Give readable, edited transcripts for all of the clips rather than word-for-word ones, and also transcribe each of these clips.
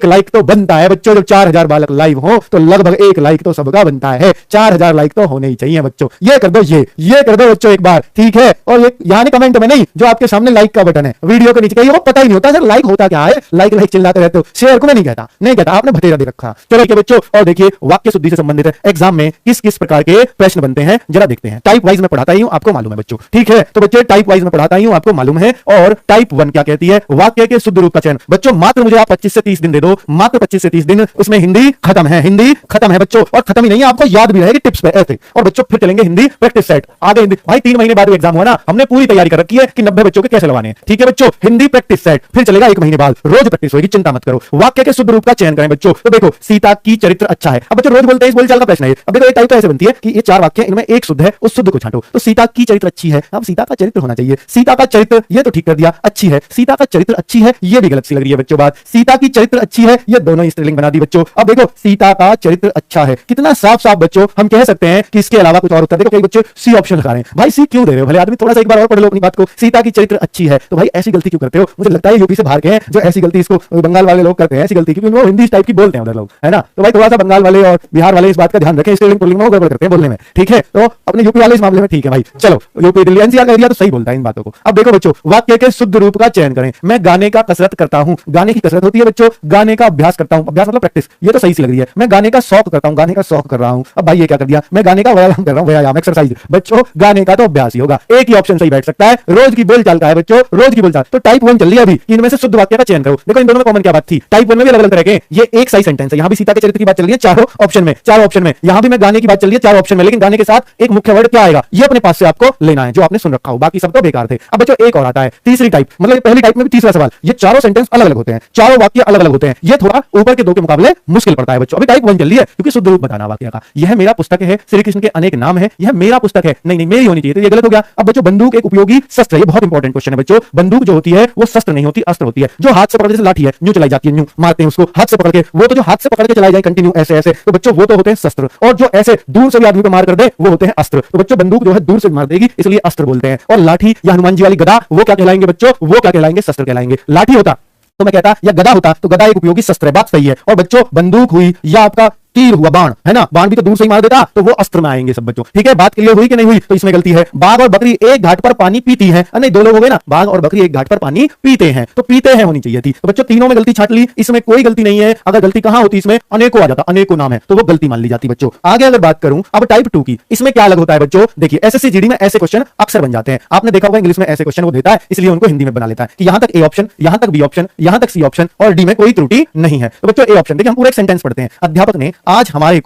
1 like तो बनता है बच्चों। जब 4000 बालक लाइव हो तो लगभग 1 लाइक तो सबका बनता है। 4000 लाइक तो होने ही चाहिए बच्चों। ये कर दो, ये कर दो बच्चों एक बार, ठीक है। और ये यहाँ कमेंट में नहीं, जो आपके सामने लाइक का बटन है वीडियो के नीचे, वो पता ही नहीं होता सर लाइक होता क्या है। लाइक चिल्लाते रहते हो, शेयर को मैं नहीं कहता, आपने भतेरा दे रखा। चलो ठीक है बच्चों, और देखिए वाक्य शुद्धि से संबंधित एग्जाम में किस किस प्रकार के प्रश्न बनते हैं जरा देखते हैं। टाइप वाइज में पढ़ाता ही हूं, आपको मालूम है बच्चों, ठीक है। तो बच्चे टाइप वाइज में पढ़ाता ही हूं, आपको मालूम है। और टाइप 1 क्या कहती है, वाक्य के शुद्ध रूप का चयन। बच्चों मात्र मुझे आप 25 से 30 दिन दे दो, मात्र 25 से 30 दिन, उसमें हिंदी खत्म है, हिंदी खत्म है बच्चों। और खत्म ही नहीं है, आपको याद भी रहेगी टिप्स पे ऐसे। और बच्चों फिर चलेंगे हिंदी प्रैक्टिस सेट। आगे हिंदी भाई 3 महीने बाद एग्जाम हुआ ना, हमने पूरी तैयारी कर रखी है कि 90 बच्चों के कैसे लगवाने हैं, ठीक है बच्चों। हिंदी प्रैक्टिस सेट फिर चलेगा 1 महीने बाद, रोज प्रैक्टिस होगी, चिंता मत करो। वाक्य के शुद्ध रूप का चयन करें बच्चों। तो देखो सीता की चरित्र अच्छा है। अब बच्चों रोज बोलते हैं, इस बोलचाल का प्रश्न है। अब देखो ये टाइप तो ऐसे बनती है कि ये 4 वाक्य, इनमें एक शुद्ध है, उस शुद्ध को छांटो। तो सीता की चरित्र अच्छी है, अब सीता का चरित्र होना चाहिए। सीता का चरित्र, ये तो ठीक कर दिया, अच्छी है। सीता का चरित्र अच्छी है, ये भी गलत सी लग रही है बच्चों बात। सीता की चरित्र अच्छी है, ये दोनों स्त्रीलिंग बना दी बच्चों। अब देखो सीता का चरित्र अच्छा है, कितना साफ साफ बच्चों हम कह सकते हैं कि इसके अलावा कुछ और उत्तर। देखो कई बच्चे सी ऑप्शन लगा रहे हैं, भाई सी क्यों दे रहे हो, भले आदमी थोड़ा सा एक बार और पढ़ लो अपनी बात को। सीता की चरित्र अच्छी है, तो भाई ऐसी गलती क्यों करते हो। मुझे लगता है यूपी से बाहर के हैं जो ऐसी गलती, इसको बंगाल वाले लोग करते हैं ऐसी गलती, क्योंकि वो हिंदी टाइप की बोलते हैं उधर लोग, है ना। तो भाई थोड़ा सा बंगाल वाले और बिहार वाले इस बात का ध्यान रखें, स्पेलिंग पुलिंग में गड़बड़ करते हैं बोलने में, ठीक है। तो अपने यूपी वाले इस मामले में ठीक है भाई। चलो यूपी दिल्ली एनसीआर का एरिया तो सही बोलता है इन बातों को। अब देखो बच्चों वाक्य के शुद्ध रूप का चयन करें। मैं गाने का कसरत करता हूं, गाने की कसरत होती है बच्चों, गाने का अभ्यास करता हूं, अभ्यास मतलब प्रैक्टिस, ये तो सही सी लग रही है। मैं गाने का शौक करता हूं, गाने का शौक कर रहा हूं। अब भाई ये क्या कर दिया, मैं गाने का व्यायाम कर रहा हूं, व्यायाम एक्सरसाइज। बच्चों गाने का तो अभ्यास ही होगा, एक ही ऑप्शन सही बैठ सकता है। रोज की बोलचाल का है बच्चों, रोज की बोलचाल। तो टाइप 1 चल रही है अभी, इनमें से शुद्ध वाक्य का चयन करो। देखो इन दोनों में कॉमन क्या बात थी, टाइप 1 में भी अलग अलग तरह के, ये एक सही सेंटेंस है। यहां भी सीता के चरित्र की बात चल रही है चारों ऑप्शन में, चारों ऑप्शन में। यहां भी मैं गाने की बात चल रही है 4 ऑप्शन में, लेकिन गाने के साथ एक मुख्य वर्ड क्या आएगा, ये अपने पास से आपको लेना है जो आपने सुन रखा हो, बाकी सब तो बेकार थे। अब बच्चों एक और आता है तीसरी टाइप, मतलब पहली टाइप में भी तीसरा सवाल। ये चारों सेंटेंस अलग अलग होते हैं, चारों वाक्य अलग अलग होते हैं, ये थोड़ा ऊपर के 2 के मुकाबले मुश्किल पड़ता है बच्चों। अभी टाइप 1 चल रही है क्योंकि शुद्ध रूप बताना वाक्य का। यह मेरा पुस्तक है, श्री कृष्ण के अनेक नाम है, यह मेरा पुस्तक है, नहीं मेरी होनी चाहिए, तो ये गलत हो गया। अब बच्चों बंदूक एक उपयोगी शस्त्र है, ये बहुत इंपॉर्टेंट क्वेश्चन है बच्चों। बंदूक जो होती है वो शस्त्र नहीं होती, अस्त्र होती है। जो हाथ से पकड़, जैसे लाठी है यूं चलाई जाती है, यूं मारते हैं उसको हाथ से पकड़ के, वो तो जो हाथ से पकड़ के चलाई जाए कंटिन्यू ऐसे ऐसे, तो बच्चों वो तो होते हैं शस्त्र। और जो ऐसे दूर से भी आदमी को मार कर दे वो होते हैं अस्त्र। तो बच्चों बंदूक जो है दूर से मार देगी, इसलिए अस्त्र बोलते हैं। और लाठी या हनुमान जी वाली गदा, वो क्या कहलाएंगे बच्चों, वो क्या कहलाएंगे, शस्त्र कहलाएंगे। लाठी होता तो मैं कहता या गदा होता तो गदा एक उपयोगी शस्त्र है, बात सही है। और बच्चों बंदूक हुई या आपका तीर हुआ, बाण है ना, बाण भी तो दूर से ही मार देता, तो वो अस्त्र में आएंगे सब बच्चों, ठीक है। बात क्लियर हुई कि नहीं हुई, तो इसमें गलती है। बाघ और बकरी एक घाट पर पानी पीती है, नहीं 2 लोग हो गए ना, बाघ और बकरी एक घाट पर पानी पीते हैं, तो पीते हैं होनी चाहिए थी। तो बच्चों तीनों में गलती छाट ली, इसमें कोई गलती नहीं है। अगर गलती कहां होती, इसमें अनेकों आ जाता, अनेकों नाम है, तो वो गलती मान ली जाती बच्चों। आगे अगर बात करूं अब टाइप 2 की, इसमें क्या अलग होता है बच्चों, देखिए एसएससी जीडी में ऐसे क्वेश्चन अक्सर बन जाते हैं, आपने देखा होगा इंग्लिश में ऐसे क्वेश्चन वो देता है, इसलिए उनको हिंदी में बना लेता है कि यहां तक ए ऑप्शन, यहां तक बी ऑप्शन, यहां तक सी ऑप्शन और डी में कोई त्रुटि नहीं है। तो बच्चों ए ऑप्शन देखिए, हम पूरा एक सेंटेंस पढ़ते हैं। अध्यापक ने आज हमारे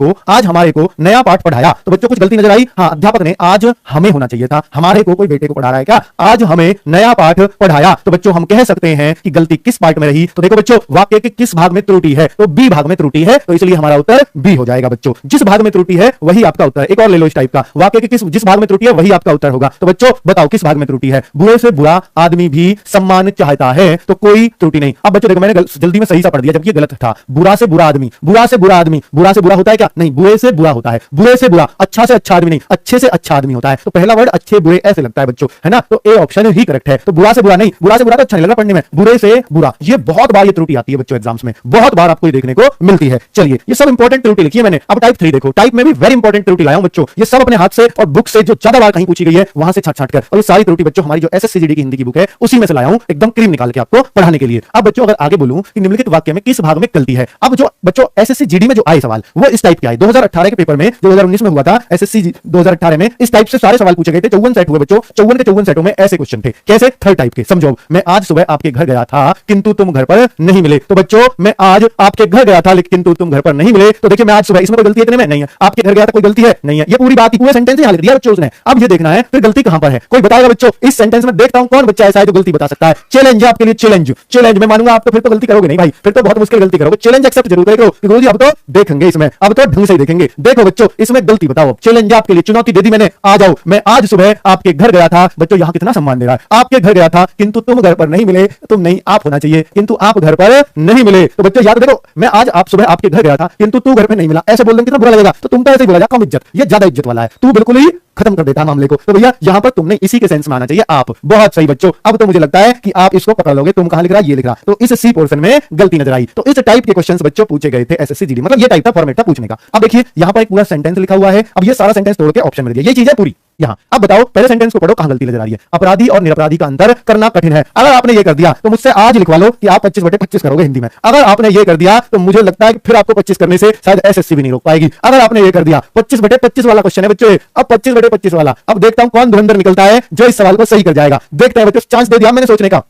को नया पाठ पढ़ाया, तो बच्चों कुछ गलती नजर आई, हाँ अध्यापक ने आज हमें होना चाहिए था, हमारे को कोई बेटे को पढ़ा रहा है क्या, आज हमें नया पाठ पढ़ाया। तो बच्चों हम कह सकते हैं कि गलती किस पार्ट में रही, तो देखो बच्चों वाक्य के किस भाग में त्रुटि है, तो बी भाग में त्रुटि है, तो इसलिए हमारा उत्तर बी हो जाएगा बच्चों। जिस भाग में त्रुटि है वही आपका उत्तर है। एक और ले लो इस टाइप का, वाक्य के जिस भाग में त्रुटि है वही आपका उत्तर होगा। तो बच्चों बताओ किस भाग में त्रुटि है, बुरे से बुरा आदमी भी सम्मान चाहता है, तो कोई त्रुटि नहीं। अब बच्चों देखो मैंने जल्दी में सही सा पढ़ दिया जबकि गलत था। बुरा से बुरा आदमी, बुरा से बुरा आदमी, बुरा से बुरा होता है क्या, नहीं बुरे से बुरा होता है, बुरे से बुरा, अच्छा से अच्छा आदमी नहीं, अच्छे से अच्छा आदमी होता है। तो पहला वर्ड अच्छे बुरे ऐसे लगता है बच्चों, है ना, तो ए ऑप्शन ही करेक्ट है। तो बुरा से बुरा नहीं, बुरा से बुरा तो अच्छा नहीं लग रहा पढ़ने में, बुरे से बुरा, ये बहुत बार ये त्रुटि आती है बच्चों एग्जाम्स में, बहुत बार आपको ये देखने को मिलती है। चलिए ये सब इंपॉर्टेंट त्रुटि लिखी है मैंने। अब टाइप 3 देखो, टाइप में भी वेरी इंपॉर्टेंट त्रुटि लाया हूं बच्चों, ये सब अपने हाथ से और बुक से जो ज्यादा बार कहीं पूछी गई है वहां से छाट कर, और ये सारी त्रुटि बच्चों हमारी जो एसएससी जीडी की हिंदी की बुक है उसी में से लाया हूं, एकदम क्रीम निकाल के आपको पढ़ाने के लिए। अब बच्चों अगर आगे बोलूं कि निम्नलिखित वाक्य में किस भाग में गलती है, अब जो बच्चों एसएससी जीडी में जो आए सवाल वो इस टाइप के आए। 2018 के पेपर में, 2019 में हुआ था एसएससी 2018 में, इस टाइप से सारे सवाल पूछे गए थे। 54 सेट हुए बच्चों, 54 के 54 सेटों में ऐसे क्वेश्चन थे। कैसे, थर्ड टाइप के। समझो, मैं आज सुबह आपके घर गया था किंतु तुम घर पर नहीं मिले। तो बच्चों मैं आज आपके घर गया था लेकिन तुम घर पर नहीं मिले, तो देखिए मैं आज सुबह, इसमें कोई गलती है इतने में नहीं है। आपके घर गया था, कोई गलती है नहीं है, ये पूरी बात, पूरे सेंटेंस यहां लिख दिया बच्चों उसने। अब ये देखना है फिर गलती कहां पर है, कोई बताएगा बच्चों इस सेंटेंस में। देखता हूं कौन बच्चा ऐसा है जो गलती बता सकता है। चैलेंज आपके लिए, चैलेंज, चैलेंज मैं मानूंगा। आप तो फिर तो गलती करोगे नहीं भाई, फिर तो बहुत मुश्किल गलती करोगे। चैलेंज एक्सेप्ट जरूर करो कि गुरुजी अब तो देखेंगे इसमें, अब तो ढंग से ही देखेंगे। देखो बच्चों इसमें गलती बताओ। चैलेंज आपके लिए, चुनौती दे दी मैंने, आ जाओ। मैं आज सुबह आपके घर गया था, बच्चों यहां कितना सम्मान दे रहा है। आपके घर गया था किंतु तुम घर पर नहीं मिले, तुम नहीं आप होना चाहिए, किंतु आप घर पर नहीं मिले। तो बच्चों याद देखो, मैं आज आप सुबह आपके घर गया था किंतु तू घर पर नहीं मिला, ऐसे बोल देंगे कितना बुरा लगेगा। तो तुम तो ऐसे ही बोला जा, कम इज्जत, ये ज्यादा इज्जत वाला है, तू बिल्कुल ही खत्म कर देता है मामले को। तो भैया यहां पर तुमने इसी के सेंस में आना चाहिए आप। बहुत सही बच्चों, अब तो मुझे लगता है कि आप इसको पकड़ लोगे। तुम कहां लिख रहा, ये लिख रहा, तो इस सी पोर्शन में गलती नजर आई। तो इस टाइप के क्वेश्चंस बच्चों पूछे गए थे एसएससी जीडी, मतलब ये टाइप का फॉर्मेट था पूछने का। अब देखिए यहां पर एक पूरा सेंटेंस लिखा हुआ है, अब ये सारा सेंटेंस तोड़ के ऑप्शन में दिया, ये चीज है पूरी यहां। अब बताओ पहले सेंटेंस को पढ़ो, कहां गलती नजर आ रही है। अपराधी और निरपराधी का अंतर करना कठिन है। अगर आपने ये कर दिया तो मुझसे आज लिखवा लो कि आप 25/25 करोगे हिंदी में। अगर आपने ये कर दिया तो मुझे लगता है कि फिर आपको 25 करने से शायद एसएससी भी नहीं रोक पाएगी। अगर आपने ये कर दिया 25/25 वाला क्वेश्चन है बच्चों, अब 25/25 वाला, अब देखता हूं कौन धुरंधर निकलता है जो इस सवाल को सही कर जाएगा। देखते हैं बच्चों, चांस दे दिया मैंने सोचने का।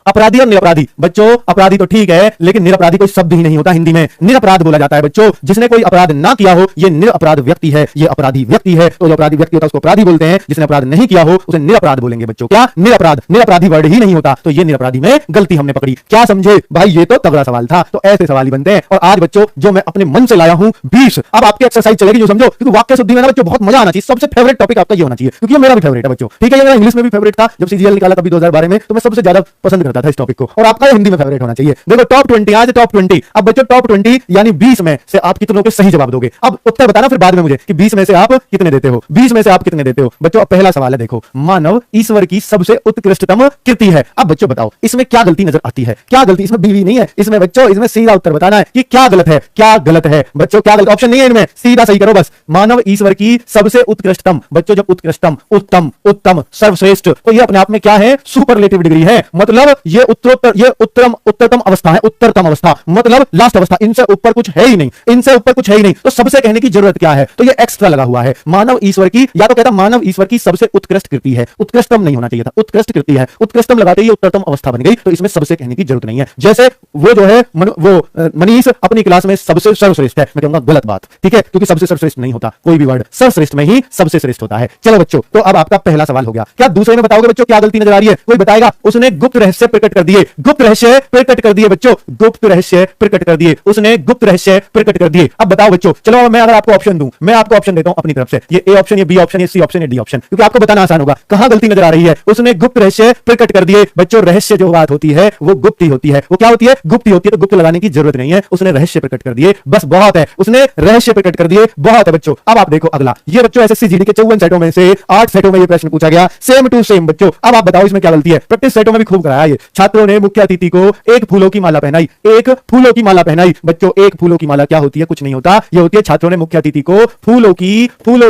अपराधी और निरपराधी, बच्चों अपराधी तो ठीक है लेकिन निरपराधी कोई शब्द ही नहीं होता हिंदी में। निरपराध बोला जाता है बच्चों जिसने कोई अपराध ना किया हो, ये निरपराध व्यक्ति है, ये अपराधी व्यक्ति है। तो जो अपराधी व्यक्ति होता है उसको अपराधी बोलते हैं, जिसने अपराध नहीं किया हो उसे निरपराध बोलेंगे बच्चों। क्या निरपराध, निरपराधी वर्ड ही नहीं होता, तो ये निरपराधी में गलती हमने पकड़ी। क्या समझे भाई, ये तो तगड़ा सवाल था। तो ऐसे सवाल ही बनते हैं। और आज बच्चों जो मैं अपने मन से लाया हूं 20, अब आपकी एक्सरसाइज चलेगी जो समझो, क्योंकि वाक्य शुद्धि में ना बच्चों बहुत मजा आना चाहिए। सबसे फेवरेट टॉपिक आपका ये होना चाहिए, क्योंकि ये मेरा भी फेवरेट है बच्चों। ठीक है, ये मेरा इंग्लिश में भी फेवरेट था, जब सीजीएल निकाला कभी 2012 में, तो मैं सबसे ज्यादा पसंद करता था इस टॉपिक को। और आपका हिंदी में फेवरेट होना चाहिए। देखो टॉप 20, आज टॉप 20। अब बच्चों टॉप 20 यानी 20 में से आप कितनों के सही जवाब दोगे। अब उत्तर बताना फिर बाद में मुझे कि 20 में से आप कितने देते हो, 20 में से आप कितने देते हो। बच्चों अब पहला सवाल है, देखो मानव ईश्वर की सबसे उत्कृष्टतम कृति है। अब बच्चों बताओ इसमें क्या गलती नजर आती है, क्या गलती, इसमें बीवी नहीं है इसमें बच्चों, इसमें सीधा उत्तर बताना है कि क्या गलत है, क्या गलत है बच्चों, क्या गलत, ऑप्शन नहीं है इनमें, सीधा सही करो बस। मानव ईश्वर की सबसे उत्कृष्टतम, बच्चों जब उत्कृष्टतम, उत्तम, उत्तम, सर्वश्रेष्ठ, तो ये अपने आप में क्या है, सुपरलेटिव डिग्री है। मतलब ये उत्तरोत्तर, ये उत्तरतम अवस्था है, उत्तरतम अवस्था मतलब लास्ट अवस्था, इनसे ऊपर कुछ है ही नहीं, इनसे ऊपर कुछ है ही नहीं। तो सबसे कहने की जरूरत क्या है, तो ये एक्स्ट्रा लगा हुआ है। मानव ईश्वर की, या तो कहता मानव ईश्वर की सबसे उत्कृष्ट कृति है, उत्कृष्टतम नहीं होना चाहिए था, उत्कृष्ट कृति है, उत्कृष्टतम लगाते ही उत्तरतम अवस्था बन गई, तो इसमें सबसे कहने की जरूरत नहीं है। जैसे वो जो है वो मनीष अपनी क्लास में सबसे सर्वश्रेष्ठ है, मैं कहूंगा गलत बात, ठीक है, क्योंकि सबसे सर्वश्रेष्ठ नहीं होता कोई भी वर्ड, सर्वश्रेष्ठ में ही सबसे श्रेष्ठ होता है। चलो बच्चों, तो अब आपका पहला सवाल हो गया। क्या दूसरे में बताओगे बच्चों क्या गलती नजर आ रही है, कोई बताएगा, उसने गुप्त रहस्य प्रकट कर दिए, गुप्त रहस्य प्रकट कर दिए बच्चों, गुप्त रहस्य प्रकट कर दिए, उसने गुप्त रहस्य प्रकट कर दिए। अब बताओ बच्चों, चलो मैं अगर आपको ऑप्शन दूं, मैं आपको ऑप्शन देता हूं अपनी तरफ से, ये ए ऑप्शन, ये बी ऑप्शन, ये सी ऑप्शन, ये डी ऑप्शन, क्योंकि आपको बताना आसान होगा कहां गलती नजर आ रही है। उसने गुप्त रहस्य प्रकट कर दिए बच्चों, रहस्य जो बात होती है वो गुप्त ही होती है, वो क्या होती है, गुप्त ही होती है, तो गुप्त लगाने की जरूरत नहीं है, उसने रहस्य प्रकट कर दिए, बस बहुत है, उसने रहस्य प्रकट कर दिए, बहुत है बच्चों। अब आप देखो अगला, ये बच्चों एसएससी जीडी के 54 सेटों में से 8 सेटों में ये प्रश्न पूछा गया, सेम टू सेम बच्चों। अब आप बताओ इसमें क्या गलती है, प्रैक्टिस सेटों में भी खूब कराया ये। छात्रों ने मुख्य अतिथि को एक फूलों की माला पहनाई, एक फूलों की माला पहनाई बच्चों, एक फूलों की माला क्या होती है, कुछ नहीं होता, ये होती है छात्रों ने मुख्य अतिथि को फूलों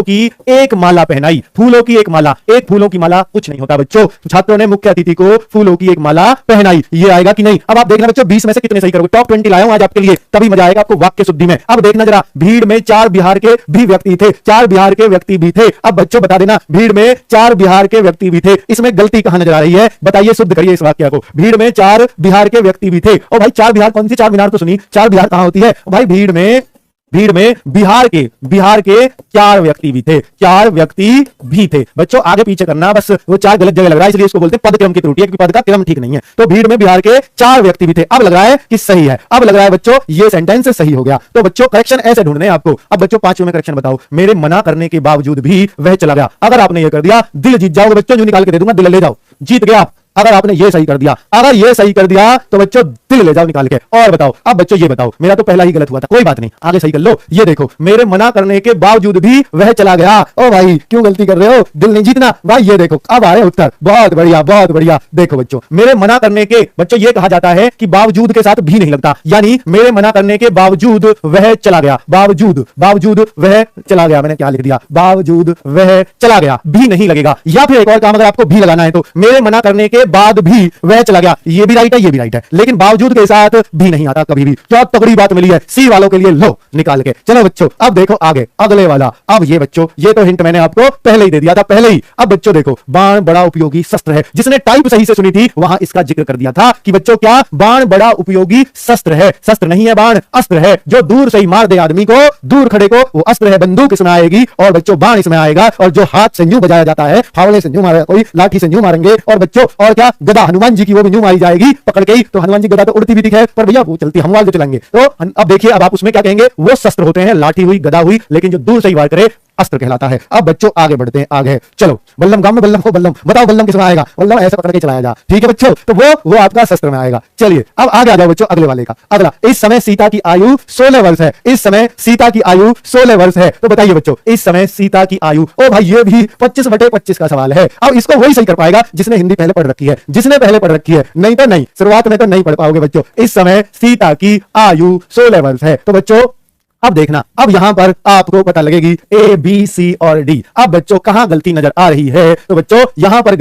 की एक माला पहनाई, फूलों की एक माला, एक फूलों की माला कुछ नहीं होता बच्चों, छात्रों ने मुख्य अतिथि को फूलों की एक माला पहनाई, ये आएगा कि नहीं। अब आप देखना बच्चों 20 में से कितने सही करोगे, टॉप 20 लाया हूं आज आपके लिए, तभी मजा आएगा आपको वाक्य शुद्धि में। अब देखना जरा, भीड़ में 4 बिहार के भी व्यक्ति थे, 4 बिहार के व्यक्ति भी थे। अब बच्चों बता देना, भीड़ में 4 बिहार के व्यक्ति भी थे, इसमें गलती कहां नजर आ रही है, बताइए, शुद्ध करिए इस वाक्य को। भीड़ में 4 बिहार के व्यक्ति भी थे, और भाई 4 बिहार कौन सी 4 मीनार तो सुनी, 4 बिहार कहां होती है भाई, भीड़ में बिहार के 4 व्यक्ति भी थे, 4 व्यक्ति भी थे बच्चों। आगे पीछे करना बस, वो 4 गलत जगह लग रहा है इसलिए इसको बोलते हैं पद क्रम की त्रुटि है, क्योंकि पद का क्रम ठीक नहीं है। तो भीड़ में बिहार के 4 व्यक्ति भी थे, अब लग रहा है कि सही है, अब लग रहा है बच्चों ये सेंटेंस सही हो गया। तो बच्चों करेक्शन ऐसे ढूंढने हैं आपको। अब बच्चों 5वें में करेक्शन बताओ, मेरे मना करने के बावजूद भी वह चला गया। अगर आपने ये कर दिया दिल जीत जाओगे बच्चों, जो निकाल के दे दूंगा, दिल ले जाओ, जीत गया आप। अगर आपने ये सही कर दिया, अगर ये सही कर दिया तो बच्चों दिल ले जाओ निकाल के। और बताओ, अब बच्चों ये बताओ, मेरा तो पहला ही गलत हुआ था, कोई बात नहीं, आगे सही कर लो। ये देखो, मेरे मना करने के बावजूद भी वह चला गया। ओ भाई क्यों गलती कर रहे हो, दिल नहीं जीतना भाई। ये देखो अब आ रहे उत्तर, बहुत बढ़िया बहुत बढ़िया। देखो बच्चों, मेरे मना करने के, बच्चों ये कहा जाता है कि बावजूद के साथ भी नहीं लगता, यानी मेरे मना करने के बावजूद वह चला गया, बावजूद वह चला गया, मैंने क्या लिख दिया, बावजूद वह चला गया, भी नहीं लगेगा। या फिर एक और काम अगर आपको भी लगाना है तो, मेरे मना करने के बाद भी वह चला गया, ये भी राइट है, ये भी राइट है, लेकिन बावजूद के साथ भी नहीं आता कभी भी। क्या तगड़ी बात मिली है सी वालों के लिए, लो निकाल के। चलो बच्चों अब देखो आगे अगले वाला। अब ये बच्चों ये तो हिंट मैंने आपको पहले ही दे दिया था, पहले ही। अब बच्चों देखो, बाण बड़ा उपयोगी शस्त्र है, जिसने टाइप सही से सुनी थी वहां इसका जिक्र कर दिया था कि बच्चों क्या, बाण बड़ा उपयोगी शस्त्र है, शस्त्र नहीं है बाण, अस्त्र है, जो दूर से ही मार दे आदमी को, दूर खड़े को, वो अस्त्र है। बंदूक इसमें आएगी और बच्चों बाण इसमें आएगा, और जो हाथ से यूं बजाया जाता है, फावड़े से यूं मारेगा कोई, लाठी से यूं मारेंगे, और बच्चों और क्या, गदा हनुमान जी की वो भी यूं मारी जाएगी पकड़ के ही। तो हनुमान जी गदा तो उड़ती भी दिखे, पर भैया वो चलती हम वाल जो चलाएंगे। तो अब देखिए, अब आप उसमें क्या कहेंगे, वो शस्त्र होते हैं, लाठी हुई, गदा हुई, लेकिन जो दूर से ही वार करे अस्त्र कहलाता है। अब बच्चों आगे बढ़ते हैं, आगे चलो। बल्लम गांव में बल्लम को बल्लम, बताओ बल्लम किसमें आएगा? बल्लम ऐसे पकड़ के चलाया जा, ठीक है बच्चों, तो वो आपका शस्त्र में आएगा। चलिए अब आगे आ जाओ बच्चों, अगले वाले का। अगला, इस समय सीता की आयु 16 वर्ष है। इस समय सीता की आयु 16 वर्ष है। तो बताइए बच्चों, इस समय सीता की आयु, ओ भाई ये भी 25/25 का सवाल है। अब इसको वही सही कर पाएगा जिसने हिंदी पहले पढ़ रखी है, जिसने पहले पढ़ रखी है, नहीं तो नहीं, शुरुआत में तो नहीं पढ़ पाओगे बच्चों। इस समय सीता की आयु 16 वर्ष है। तो बच्चों अब देखना, अब यहां पर आपको पता लगेगी ए बी सी और डी। अब बच्चों कहां गलती नजर आ रही है? तो बच्चों यहां पर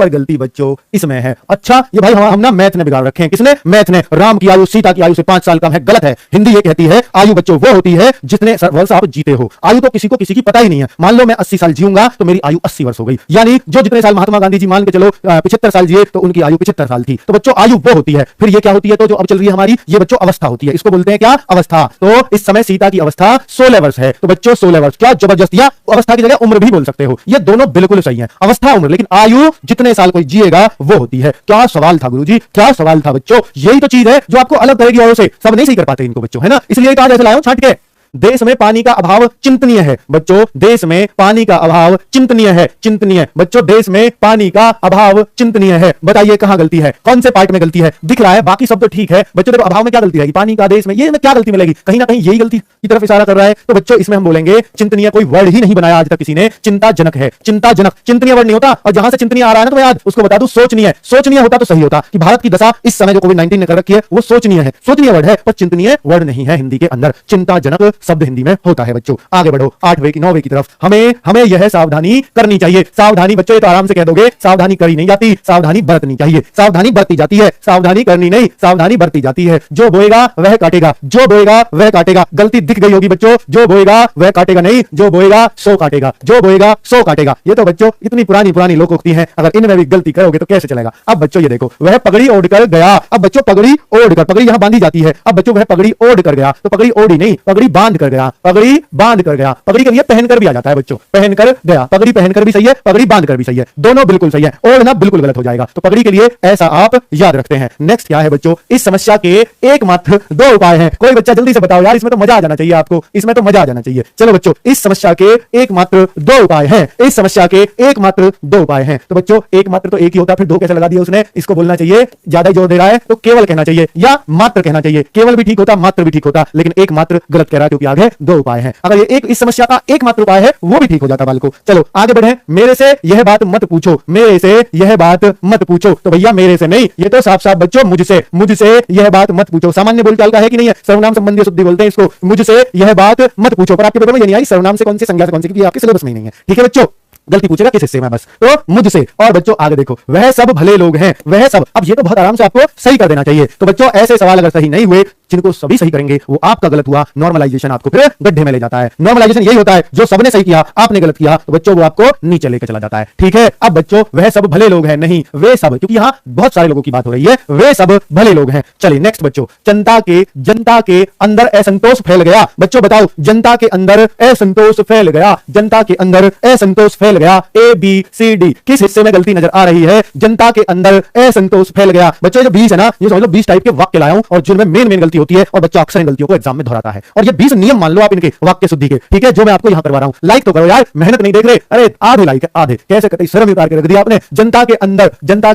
गलती बच्चों इसमें है। अच्छा ये भाई हम ना मैथ ने बिगाड़ रखे हैं। किसने? मैथ ने। राम की आयु सीता की आयु से 5 साल कम है, गलत है। हिंदी ये कहती है आयु बच्चों वो होती है जितने वर्ष आप जीते हो। आयु तो किसी की पता ही नहीं है। मान लो मैं 80 साल जीऊंगा तो मेरी आयु 80 वर्ष हो गई, यानी जो जितने साल महात्मा गांधी जी मान के चलो 75 साल जिए तो उनकी आयु 75 साल थी। तो बच्चों आयु वो होती है। फिर ये क्या होती है? तो जो अब चल रही है हमारी, ये बच्चों अवस्था होती है। इसको बोलते हैं क्या? अवस्था। तो इस समय सीता की अवस्था 16 वर्ष है। तो बच्चों 16 वर्ष क्या जबरदस्त, या अवस्था की जगह उम्र भी बोल सकते हो, ये दोनों बिल्कुल सही है। अवस्था उम्र, लेकिन आयु जितने साल कोई जिएगा वो होती है। क्या सवाल था गुरुजी, क्या सवाल था बच्चों। यही तो चीज है जो आपको अलग करेगी औरों से। सब नहीं सही कर पाते इनको बच्चों, है ना, इसलिए कहा जैसे लाया हूं छांट के। देश में पानी का अभाव चिंतनीय है बच्चों, देश में पानी का अभाव चिंतनीय है। चिंतनीय बच्चों, देश में पानी का अभाव चिंतनीय है। बताइए कहां गलती है, कौन से पार्ट में गलती है? दिख रहा है, बाकी सब तो ठीक है बच्चों। देखो अभाव में क्या गलती रहेगी? पानी का देश में, ये में क्या गलती मिलेगी? कहीं ना कहीं यही गलती की तरफ इशारा कर रहा है। तो बच्चों इसमें हम बोलेंगे चिंतनीय, कोई वर्ड ही नहीं बनाया आज तक किसी ने, चिंताजनक है। चिंताजनक, चिंतनीय वर्ड नहीं होता। और जहां से चिंतनीय आ रहा है ना, तो मैं याद उसको बता दूं, सोचनीय। सोचनीय होता तो सही होता कि भारत की दशा इस समय जो कोविड-19 ने कर रखी है वो सोचनीय है। सोचनीय वर्ड है पर चिंतनीय वर्ड नहीं है हिंदी के अंदर। चिंताजनक शब्द हिंदी में होता है बच्चों। आगे बढ़ो 8वें की 9वें की तरफ। हमें यह सावधानी करनी चाहिए। सावधानी बच्चों, ये तो आराम से कह दोगे, सावधानी करी नहीं जाती, सावधानी बरतनी चाहिए। सावधानी बरती जाती है, सावधानी करनी नहीं, सावधानी बरती जाती है। जो बोएगा वह काटेगा, जो बोएगा वह काटेगा। गलती दिख गई होगी बच्चों, जो बोएगा वह काटेगा नहीं, जो बोएगा सो काटेगा, जो बोएगा सो काटेगा। ये तो बच्चों इतनी पुरानी लोकोक्ति है, अगर इनमें भी गलती करोगे तो कैसे चलेगा। अब बच्चों ये देखो, वह पगड़ी ओढ़कर गया। अब बच्चों पगड़ी ओढ़कर, पगड़ी यहां बांधी जाती है। अब बच्चों वह पगड़ी ओढ़ कर गया, तो पगड़ी ओढ़ी नहीं, पगड़ी बांध कर गया, पगड़ी बांध कर गया। पगड़ी के लिए पहनकर भी आ जाता है बच्चों, पहनकर गया। पगड़ी पहनकर भी सही है, पगड़ी बांधकर भी सही है, दोनों बिल्कुल सही है। ओढ़ना बिल्कुल गलत हो जाएगा। तो पगड़ी के लिए ऐसा आप याद रखते हैं। नेक्स्ट क्या है बच्चों, इस समस्या के एकमात्र 2 उपाय हैं। कोई बच्चा जल्दी से बताओ यार, इसमें तो मजा आ जाना चाहिए आपको, इसमें तो मजा आ जाना चाहिए। चलो बच्चों, इस समस्या के एकमात्र 2 उपाय हैं। इस समस्या के एकमात्र 2 उपाय हैं। तो बच्चों एकमात्र तो एक ही होता, फिर 2 कैसे लगा दिया उसने? इसको बोलना चाहिए, ज्यादा जोर दे रहा है तो केवल कहना चाहिए या मात्र कहना चाहिए। केवल भी ठीक होता, मात्र भी ठीक होता, लेकिन एकमात्र गलत कह रहा है क्योंकि आगे 2 उपाय हैं। अगर ये एक इस समस्या का एकमात्र उपाय है वो भी ठीक हो जाता बालकों। चलो आगे बढ़े। मेरे से यह बात मत पूछो, मेरे से यह बात मत पूछो। तो भैया मेरे से नहीं, ये तो साफ साफ बच्चों मुझसे यह बात मत पूछो। सामान्य बोलचाल का है कि नहीं है, सर्वनाम संबंधी शुद्धि बोलते हैं इसको। मुझसे यह बात मत पूछो, पर आपके पेपर में ये नहीं आई सर्वनाम से कौन सी संज्ञा से कौन सी, क्योंकि आपके सिलेबस में ही नहीं है। ठीक है बच्चों, गलती पूछेगा किस हिस्से में, बस तो मुझसे। और बच्चों आगे देखो, वह सब भले लोग हैं, वह सब। अब ये तो बहुत आराम से आपको सही कर देना चाहिए। तो बच्चों ऐसे सवाल अगर सही नहीं हुए, जिनको सभी सही करेंगे वो आपका गलत हुआ। नॉर्मलाइजेशन आपको फिर गड्ढे में ले जाता है। नॉर्मलाइजेशन यही होता है, जो सबने सही किया आपने गलत किया, तो बच्चों वो आपको नीचे लेकर चला जाता है। ठीक है, अब बच्चों वह सब भले लोग हैं, नहीं वे सब, क्योंकि यहां बहुत सारे लोगों की बात हो रही है, वे सब भले लोग हैं। चलिए नेक्स्ट बच्चों, जनता के अंदर असंतोष फैल गया। बच्चों बताओ, जनता के अंदर असंतोष फैल गया, जनता के अंदर असंतोष फैल गया। ए बी सी डी, किस हिस्से में गलती नजर आ रही है? जनता के अंदर असंतोष फैल गया। बच्चों जो 20 है ना, ये समझ लो 20 टाइप के वाक्य लाया हूं और जिनमें मेन गलती होती है, और बच्चा अक्सर इन गलतियों को एग्जाम में दोहराता है। और ये 20 नियम मान लो आप इनके वाक्य शुद्धि के, ठीक है, जो मैं आपको यहां करवा रहा हूं। लाइक तो करो यार, मेहनत नहीं देख रहे। अरे आधे लाइक है, आधे कैसे करते, शर्म उतार के रख दिया आपने। जनता के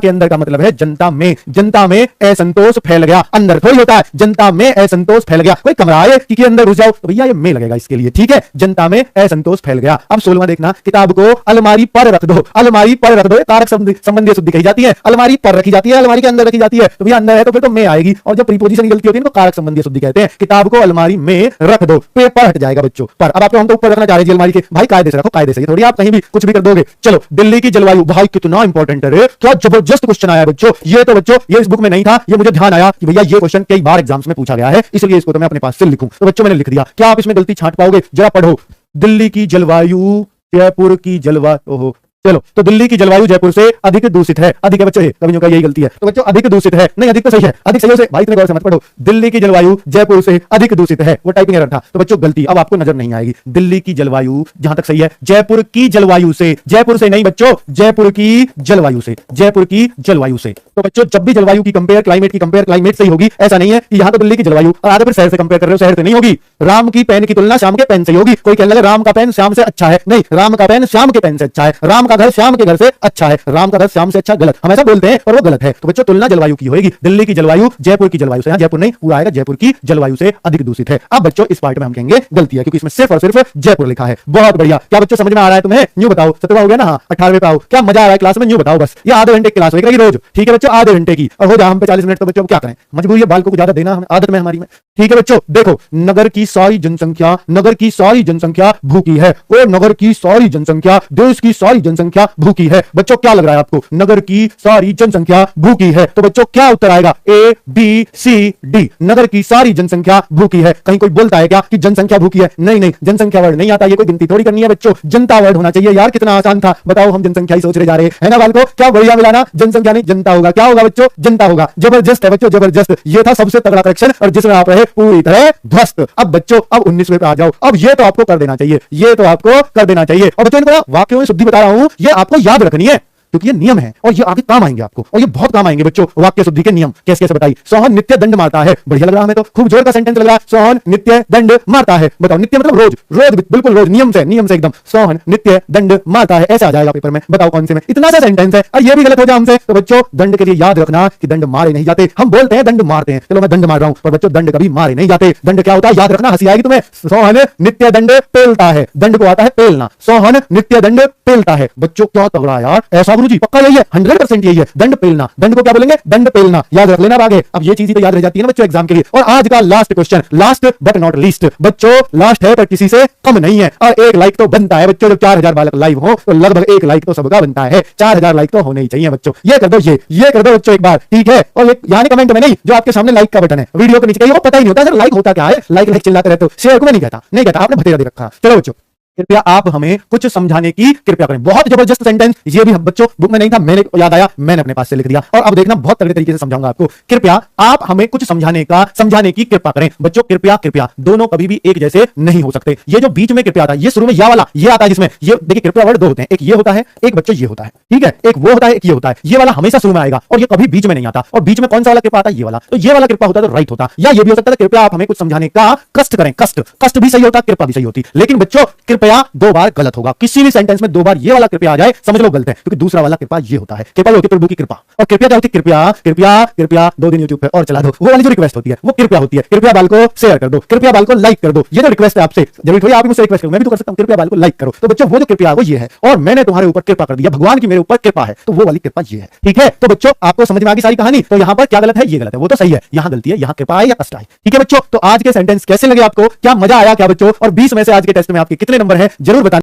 अंदर का मतलब है जनता में असंतोष फैल गया। अंदर थोड़ी होता है, जनता में असंतोष फैल गया। कोई कमरा है कि अंदर घुस जाओ, तो भैया ये में लगेगा इसके लिए। ठीक है, जनता में असंतोष फैल गया। अब 16वां देखना, किताब को अलमारी पर रख दो, अलमारी पर रख दो। कारक संबंधी शुद्धि कही जाती है, अलमारी पर रखी जाती है, अलमारी के अंदर रखी जाती है। तो भैया अंदर है तो फिर तो में आएगी, और जब प्रीपोजिशन की गलती होती है तो कारक संबंधी शुद्धि कहते हैं। किताब को अलमारी में रख दो, पेपर हट जाएगा बच्चों। पर अब आपको हम तो ऊपर रखना चाह रहे हैं अलमारी के, भाई कायदे से रखो, कायदे से, थोड़ी आप कहीं भी कुछ भी कर दोगे। चलो दिल्ली की जलवायु, भाई कितना इंपॉर्टेंट है, क्या जबरदस्त क्वेश्चन आया बच्चों। ये तो बच्चों ये इस बुक में नहीं था, ये मुझे ध्यान आया कि भैया ये क्वेश्चन कई बार एग्जाम्स में पूछा गया है, इसलिए इसको तो मैं अपने पास से लिखूं। तो बच्चों मैंने लिख दिया, क्या आप इसमें गलती छांट पाओगे? जरा पढ़ो, दिल्ली की जलवायु, जयपुर की जलवायु, ओहो चलो, तो दिल्ली की जलवायु जयपुर से अधिक दूषित है। अधिक है बच्चों, कवियों का यही गलती है। तो बच्चों अधिक दूषित है, नहीं अधिक तो सही है, अधिक सही से भाई इतने गौर से मत पढ़ो। दिल्ली की जलवायु जयपुर से अधिक दूषित है, वो टाइपिंग एरर था। तो बच्चों गलती अब आपको नजर नहीं आएगी। दिल्ली की जलवायु जहां तक सही है, जयपुर की जलवायु से, जयपुर से नहीं बच्चों, जयपुर की जलवायु से, जयपुर की जलवायु से। तो बच्चों जब भी जलवायु की कंपेयर क्लाइमेट की कंपेयर क्लाइमेट से ही होगी। ऐसा नहीं है कि यहां तो दिल्ली की जलवायु और आधे फिर शहर से कंपेयर कर रहे हो, शहर से नहीं होगी। राम की पेन की तुलना श्याम के पेन से होगी। कोई कहने लगे राम का पेन श्याम से अच्छा है, नहीं, राम का पेन श्याम के पेन से अच्छा है। राम का घर श्याम के घर से अच्छा है, राम का घर श्याम से अच्छा, गलत। हम ऐसा बोलते हैं और वो गलत है। तो बच्चों तुलना जलवायु की होगी। दिल्ली की जलवायु जयपुर की जलवायु से, यहां जयपुर नहीं पूरा आएगा, जयपुर की जलवायु से अधिक दूषित है। अब बच्चों इस पार्ट में हम कहेंगे गलती है, क्योंकि इसमें सिर्फ और सिर्फ जयपुर लिखा है। बहुत बढ़िया। क्या बच्चों समझ में आ रहा है तुम्हें? न्यू बताओ। 17वां हो गया ना? हाँ, 18वें पे आओ। क्या मजा आ रहा है क्लास में? न्यू बताओ बस। ये आधे घंटे की क्लास होगी रोज, ठीक है बच्चों, आधे घंटे की, और हो जा हम पे 40 मिनट। तो बच्चों क्या करें, मजबूरी है, बाल को ज्यादा देना हमें, आदत में हमारी में। ठीक है बच्चों, देखो नगर की सारी जनसंख्या, नगर की सारी जनसंख्या भूखी है। और नगर की सारी जनसंख्या, देश की सारी जनसंख्या भूखी है। बच्चों क्या लग रहा है आपको? नगर की सारी जनसंख्या भूखी है। तो बच्चों क्या उत्तर आएगा? A B C D. नगर की सारी जनसंख्या भूखी है। कहीं कोई बोलता है क्या कि जनसंख्या भूखी है? नहीं नहीं, जनसंख्या वर्ड नहीं आता, ये कोई गिनती थोड़ी करनी है बच्चों, जनता वर्ड होना चाहिए। यार कितना आसान था, बताओ हम जनसंख्या ही सोच रहे जा रहे हैं ना बाल को। क्या बढ़िया मिलाना, जनसंख्या नहीं जनता होगा। क्या होगा बच्चों? जनता होगा। जबरदस्त है बच्चों, जबरदस्त। ये था सबसे तगड़ा करेक्शन, और जिसमें आप रहे पूरी तरह ध्वस्त। अब बच्चों अब 19वें पे आ जाओ। अब ये तो आपको कर देना चाहिए, ये तो आपको कर देना चाहिए। और बच्चों इनको वाक्यों में शुद्धि बता रहा हूं, ये आपको याद रखनी है, क्योंकि ये नियम है और ये आगे काम आएंगे आपको, और ये बहुत काम आएंगे बच्चों। वाक्य शुद्धि के नियम कैसे कैसे बताइए। सोहन नित्य दंड मारता है। बढ़िया लग रहा है हमें तो, खूब जोर का सेंटेंस लग रहा है। सोहन नित्य दंड मारता है। बताओ, नित्य मतलब रोज, रोज बिल्कुल रोज, नियम से, नियम से एकदम। सोहन नित्य दंड मारता है, ऐसा आ जाएगा पेपर में। बताओ कौन से में? इतना सा सेंटेंस है और ये भी गलत हो जाए हमसे। तो बच्चों दंड के लिए याद रखना कि दंड मारे नहीं जाते। हम बोलते हैं दंड मारते हैं, चलो मैं दंड मार रहा हूं, पर बच्चों दंड कभी मारे नहीं जाते। दंड क्या होता है याद रखना, हंसी आएगी तुम्हें। सोहन नित्य दंड पेलता है, दंड को आता है पेलना। सोहन नित्य दंड पेलता है। बच्चों क्या तगड़ा यार, ऐसा गुरुजी पक्का यही है, 100% यही है। दंड पेलना, दंड को क्या बोलेंगे? दंड पेलना। याद रख लेना आगे। अब ये चीज ही तो याद रह जाती है ना बच्चों एग्जाम के लिए। और आज का last question, last but not least. बच्चों लास्ट है पर किसी से कम नहीं है, और एक लाइक तो बनता है बच्चों। जब 4000 बालक लाइव हो तो लगभग एक लाइक तो सबका बनता है। 4000 लाइक तो होने ही चाहिए बच्चों। ये कर दो, ये कर दो बच्चों एक बार, ठीक है। और ये यानी कमेंट में नहीं, जो आपके सामने लाइक का बटन है वीडियो के नीचे, कहीं वो पता ही नहीं होता सर लाइक होता क्या है। लाइक चिल्लाते रहते हो, शेयर को मैं नहीं कहता, नहीं कहता, आपने भतेरा दे रखा। चलो बच्चों कृपया आप हमें कुछ समझाने की कृपया करें। बहुत जबरदस्त सेंटेंस, ये भी बच्चों बुक में नहीं था, मैंने याद आया, मैंने अपने पास से लिख दिया। और अब देखना बहुत तगड़े तरीके से समझाऊंगा आपको। कृपया आप हमें कुछ समझाने की कृपा करें। बच्चों कृपया कृपया दोनों कभी भी एक जैसे नहीं हो सकते। ये जो बीच में कृपया आता है, ये शुरू में या वाला ये आता है, जिसमें ये देखिए कृपया वर्ड दो होते हैं, एक ये होता है, एक बच्चों ये होता है, ठीक है। एक वो होता है, एक ये होता है। ये वाला हमेशा शुरू में आएगा और ये कभी बीच में नहीं आता। और बीच में कौन सा वाला कृपा आता है? ये वाला। तो ये वाला कृपा होता है तो राइट होता, या ये भी हो सकता है कृपया आप हमें कुछ समझाने का कष्ट करें। कष्ट, कष्ट भी सही होता, कृपा भी सही होती। लेकिन बच्चों कृपया दो बार गलत होगा। किसी भी सेंटेंस में दो बार ये वाला कृपया आ जाए, समझ लो गलत है, क्योंकि दूसरा वाला कृपा ये होता है। कृपा होती है प्रभु की कृपा, और कृपया क्या होती है? कृपया कृपया कृपया 2 दिन यूट्यूब पे और चला दो, वो वाली जो रिक्वेस्ट होती है वो कृपया होती है। कृपया बाल को शेयर कर दो, कृपया बाल को लाइक कर दो। ये जो रिक्वेस्ट है आपसे, जरूरी थोड़ी आप मुझसे रिक्वेस्ट करो, मैं भी तो कर सकता हूं, कृपया बाल को लाइक करो। तो बच्चों वो जो कृपया वो ये है, और मैंने तुम्हारे ऊपर कृपा कर दिया, भगवान की मेरे ऊपर कृपा है, तो वो वाली कृपा ये है, ठीक है। तो बच्चों आपको समझ में आ गई सारी कहानी। तो यहां पर क्या गलत है? ये गलत है, वो तो सही है। यहां गलती है, यहां कृपा है या कष्ट है, ठीक है बच्चों। तो आज के सेंटेंस कैसे लगे आपको? क्या मजा आया क्या बच्चों? और 20 में से आज के टेस्ट में आपके कितने नंबर है जरूर बताना।